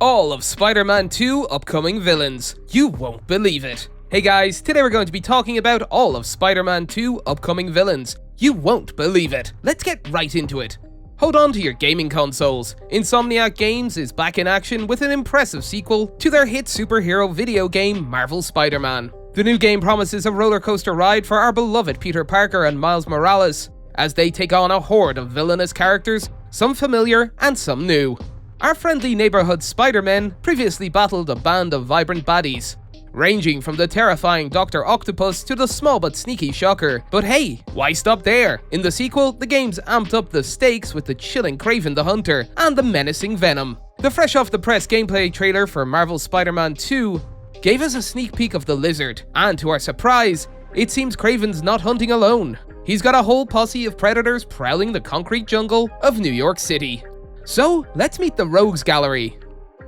all of Spider-Man 2 upcoming villains. You won't believe it. Hey guys, today we're going to be talking about all of Spider-Man 2 upcoming villains. You won't believe it. Let's get right into it. Hold on to your gaming consoles. Insomniac Games is back in action with an impressive sequel to their hit superhero video game Marvel Spider-Man. The new game promises a roller coaster ride for our beloved Peter Parker and Miles Morales, as they take on a horde of villainous characters, some familiar and some new. Our friendly neighborhood Spider-Men previously battled a band of vibrant baddies, ranging from the terrifying Dr. Octopus to the small but sneaky Shocker. But hey, why stop there? In the sequel, the game's amped up the stakes with the chilling Kraven the Hunter and the menacing Venom. The fresh off the press gameplay trailer for Marvel Spider-Man 2 gave us a sneak peek of the Lizard, and to our surprise, it seems Kraven's not hunting alone. He's got a whole posse of predators prowling the concrete jungle of New York City. So, let's meet the Rogues Gallery.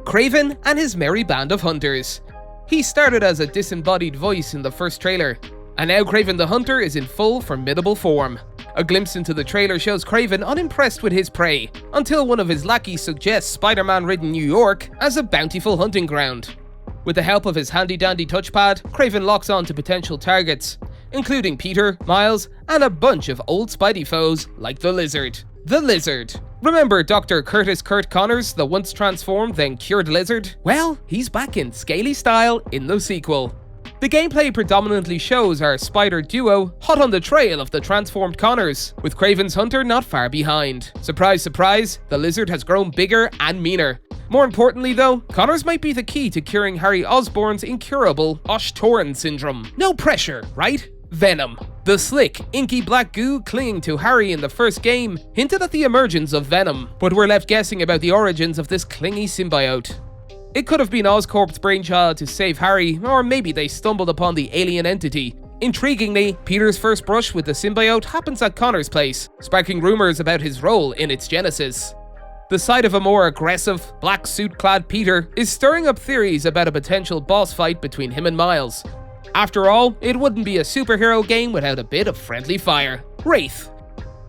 Kraven and his merry band of hunters. He started as a disembodied voice in the first trailer, and now Kraven the Hunter is in full formidable form. A glimpse into the trailer shows Kraven unimpressed with his prey, until one of his lackeys suggests Spider-Man-ridden New York as a bountiful hunting ground. With the help of his handy-dandy touchpad, Kraven locks on to potential targets, including Peter, Miles, and a bunch of old Spidey foes like the Lizard. The Lizard. Remember Dr. Curtis Kurt Connors, the once transformed then cured Lizard? Well, he's back in scaly style in the sequel. The gameplay predominantly shows our spider duo hot on the trail of the transformed Connors, with Kraven's hunter not far behind. Surprise, surprise, the Lizard has grown bigger and meaner. More importantly though, Connors might be the key to curing Harry Osborn's incurable Osh-Torn syndrome. No pressure, right? Venom. The slick, inky black goo clinging to Harry in the first game hinted at the emergence of Venom, but we're left guessing about the origins of this clingy symbiote. It could have been Oscorp's brainchild to save Harry, or maybe they stumbled upon the alien entity. Intriguingly, Peter's first brush with the symbiote happens at Connor's place, sparking rumors about his role in its genesis. The sight of a more aggressive, black suit-clad Peter is stirring up theories about a potential boss fight between him and Miles. After all, it wouldn't be a superhero game without a bit of friendly fire. Wraith.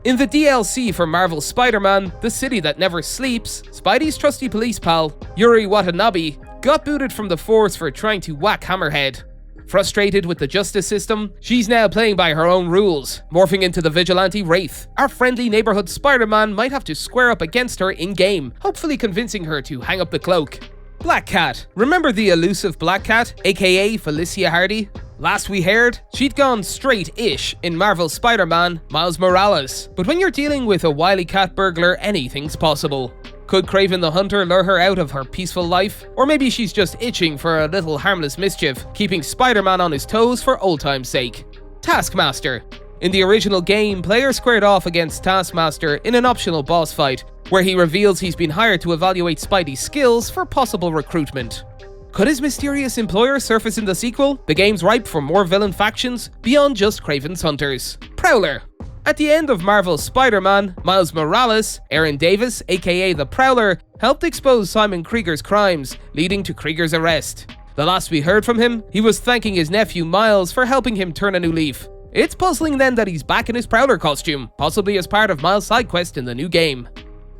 In the DLC for Marvel Spider-Man, The City That Never Sleeps, Spidey's trusty police pal, Yuri Watanabe, got booted from the force for trying to whack Hammerhead. Frustrated with the justice system, she's now playing by her own rules, morphing into the vigilante Wraith. Our friendly neighborhood Spider-Man might have to square up against her in-game, hopefully convincing her to hang up the cloak. Black Cat. Remember the elusive Black Cat, aka Felicia Hardy? Last we heard, she'd gone straight-ish in Marvel Spider-Man Miles Morales. But when you're dealing with a wily cat burglar, anything's possible. Could Kraven the Hunter lure her out of her peaceful life? Or maybe she's just itching for a little harmless mischief, keeping Spider-Man on his toes for old time's sake. Taskmaster. In the original game, players squared off against Taskmaster in an optional boss fight, where he reveals he's been hired to evaluate Spidey's skills for possible recruitment. Could his mysterious employer surface in the sequel? The game's ripe for more villain factions beyond just Kraven's hunters. Prowler. At the end of Marvel's Spider-Man, Miles Morales, Aaron Davis, aka the Prowler, helped expose Simon Krieger's crimes, leading to Krieger's arrest. The last we heard from him, he was thanking his nephew Miles for helping him turn a new leaf. It's puzzling then that he's back in his Prowler costume, possibly as part of Miles' side quest in the new game.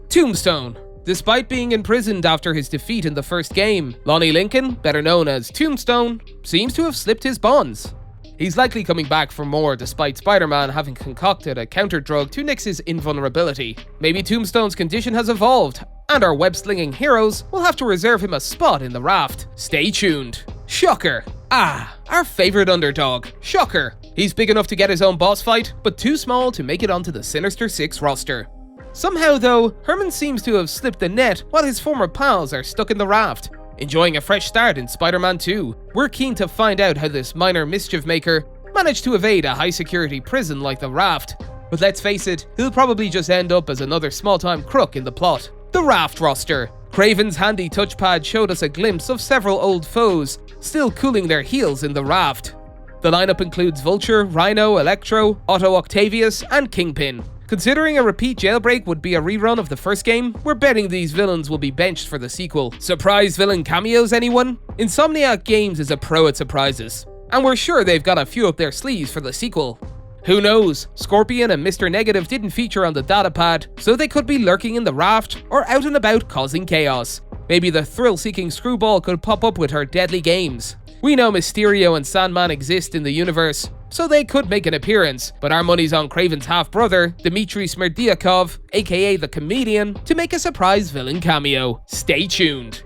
Tombstone. Despite being imprisoned after his defeat in the first game, Lonnie Lincoln, better known as Tombstone, seems to have slipped his bonds. He's likely coming back for more despite Spider-Man having concocted a counter-drug to nix his invulnerability. Maybe Tombstone's condition has evolved, and our web-slinging heroes will have to reserve him a spot in the raft. Stay tuned. Shocker. Our favorite underdog, Shocker. He's big enough to get his own boss fight, but too small to make it onto the Sinister Six roster. Somehow though, Herman seems to have slipped the net while his former pals are stuck in the raft, enjoying a fresh start in Spider-Man 2. We're keen to find out how this minor mischief maker managed to evade a high-security prison like the raft. But let's face it, he'll probably just end up as another small-time crook in the plot. The raft roster. Kraven's handy touchpad showed us a glimpse of several old foes, still cooling their heels in the raft. The lineup includes Vulture, Rhino, Electro, Otto Octavius, and Kingpin. Considering a repeat jailbreak would be a rerun of the first game, we're betting these villains will be benched for the sequel. Surprise villain cameos, anyone? Insomniac Games is a pro at surprises, and we're sure they've got a few up their sleeves for the sequel. Who knows? Scorpion and Mr. Negative didn't feature on the datapad, so they could be lurking in the raft or out and about causing chaos. Maybe the thrill-seeking screwball could pop up with her deadly games. We know Mysterio and Sandman exist in the universe, so they could make an appearance, but our money's on Kraven's half-brother, Dmitry Smerdyakov, aka the Comedian, to make a surprise villain cameo. Stay tuned.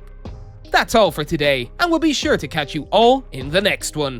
That's all for today, and we'll be sure to catch you all in the next one.